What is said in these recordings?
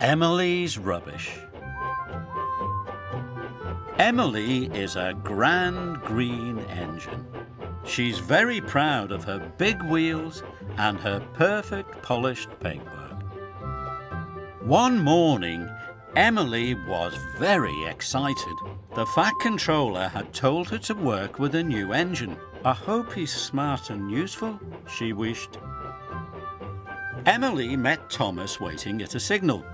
Emily's rubbish. Emily is a grand green engine. She's very proud of her big wheels and her perfect polished paintwork. One morning, Emily was very excited. The Fat Controller had told her to work with a new engine. I hope he's smart and useful, she wished. Emily met Thomas waiting at a signal.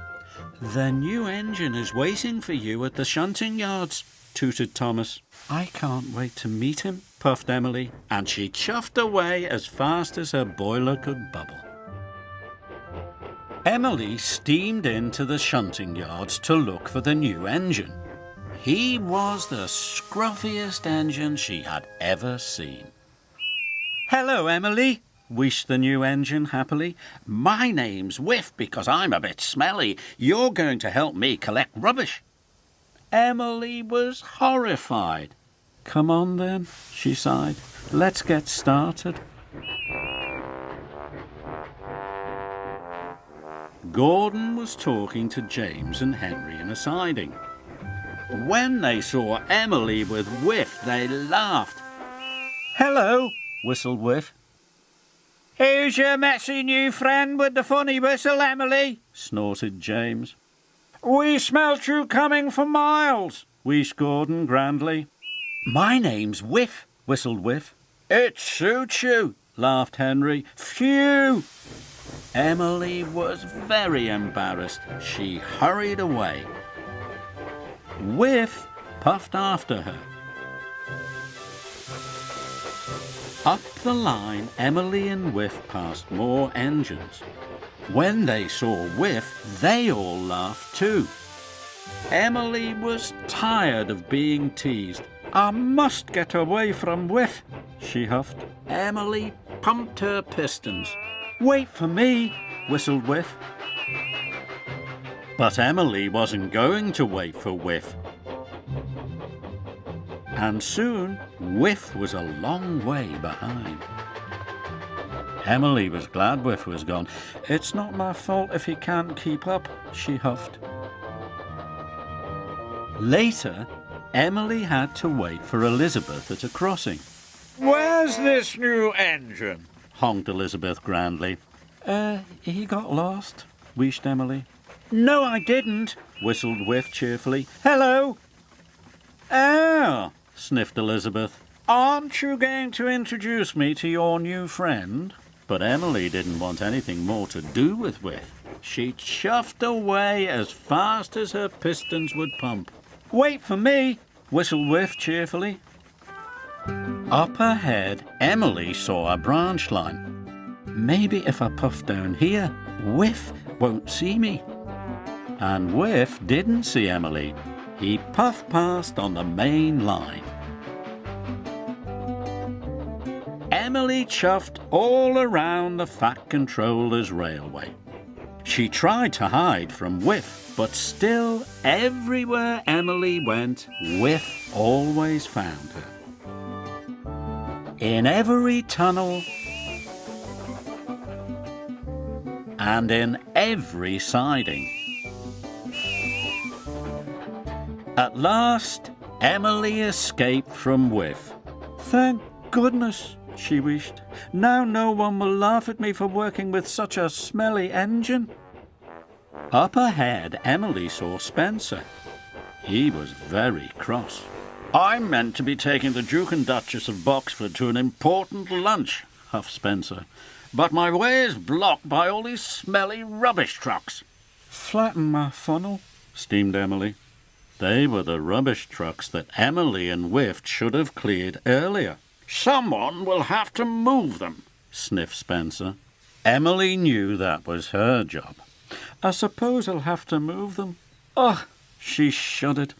The new engine is waiting for you at the shunting yards, tooted Thomas. I can't wait to meet him, puffed Emily, and she chuffed away as fast as her boiler could bubble. Emily steamed into the shunting yards to look for the new engine. He was the scruffiest engine she had ever seen. Hello, Emily, wished the new engine happily. My name's Whiff because I'm a bit smelly. You're going to help me collect rubbish. Emily was horrified. Come on then, she sighed. Let's get started. Gordon was talking to James and Henry in a siding. When they saw Emily with Whiff, they laughed. Hello, whistled Whiff. Who's your messy new friend with the funny whistle, Emily? Snorted James. We smelt you coming for miles, wheezed Gordon grandly. My name's Whiff, whistled Whiff. It suits you, laughed Henry. Phew! Emily was very embarrassed. She hurried away. Whiff puffed after her. Up the line, Emily and Whiff passed more engines. When they saw Whiff, they all laughed too. Emily was tired of being teased. I must get away from Whiff, she huffed. Emily pumped her pistons. Wait for me, whistled Whiff. But Emily wasn't going to wait for Whiff. And soon, Whiff was a long way behind. Emily was glad Whiff was gone. It's not my fault if he can't keep up, she huffed. Later, Emily had to wait for Elizabeth at a crossing. Where's this new engine? Honked Elizabeth grandly. He got lost, wished Emily. No, I didn't, whistled Whiff cheerfully. Hello. Oh, sniffed Elizabeth. Aren't you going to introduce me to your new friend? But Emily didn't want anything more to do with Whiff. She chuffed away as fast as her pistons would pump. Wait for me, whistled Whiff cheerfully. Up ahead, Emily saw a branch line. Maybe if I puff down here, Whiff won't see me. And Whiff didn't see Emily. He puffed past on the main line. Emily chuffed all around the Fat Controller's railway. She tried to hide from Whiff, but still, everywhere Emily went, Whiff always found her. In every tunnel and in every siding. At last, Emily escaped from Whiff. Thank goodness, she wished. Now no one will laugh at me for working with such a smelly engine. Up ahead, Emily saw Spencer. He was very cross. I'm meant to be taking the Duke and Duchess of Boxford to an important lunch, huffed Spencer. But my way is blocked by all these smelly rubbish trucks. Flatten my funnel, steamed Emily. They were the rubbish trucks that Emily and Whiff should have cleared earlier. Someone will have to move them, sniffed Spencer. Emily knew that was her job. I suppose I'll have to move them. Ugh, she shuddered.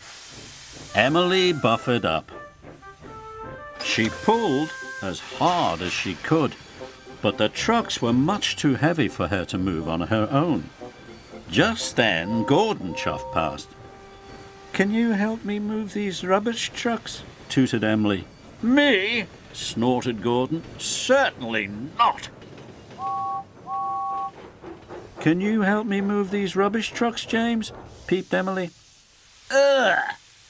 Emily buffered up. She pulled as hard as she could, but the trucks were much too heavy for her to move on her own. Just then, Gordon chuffed past. Can you help me move these rubbish trucks? Tooted Emily. Me? Snorted Gordon. Certainly not. Can you help me move these rubbish trucks, James? Peeped Emily.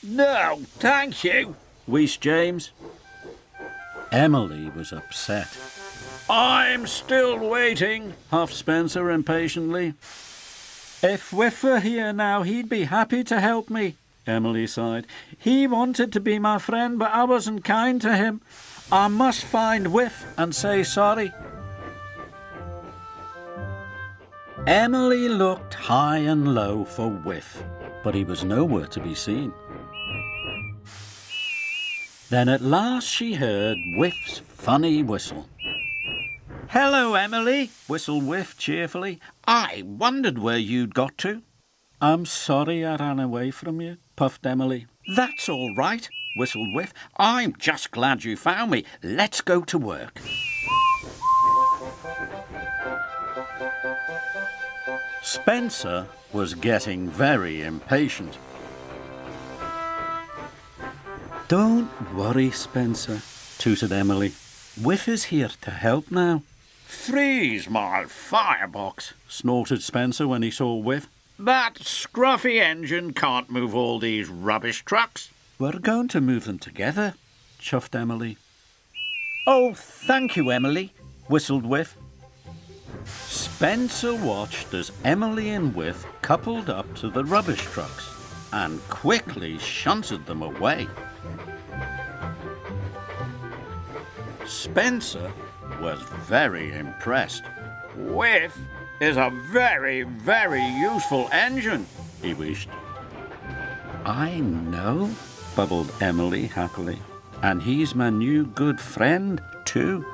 No, thank you, wheezed James. Emily was upset. I'm still waiting, huffed Spencer impatiently. If Whiff were here now, he'd be happy to help me, Emily sighed. He wanted to be my friend, but I wasn't kind to him. I must find Whiff and say sorry. Emily looked high and low for Whiff, but he was nowhere to be seen. Then at last she heard Whiff's funny whistle. "Hello, Emily," whistled Whiff cheerfully. "I wondered where you'd got to." "I'm sorry I ran away from you," puffed Emily. "That's all right," whistled Whiff. "I'm just glad you found me. Let's go to work." Spencer was getting very impatient. "Don't worry, Spencer," tooted Emily. "Whiff is here to help now." "Freeze my firebox," snorted Spencer when he saw Whiff. "That scruffy engine can't move all these rubbish trucks." "We're going to move them together," chuffed Emily. "Oh, thank you, Emily," whistled Whiff. Spencer watched as Emily and Whiff coupled up to the rubbish trucks and quickly shunted them away. Spencer was very impressed. "Whiff is a very, very useful engine," he wished. "I know," bubbled Emily happily. "And he's my new good friend, too."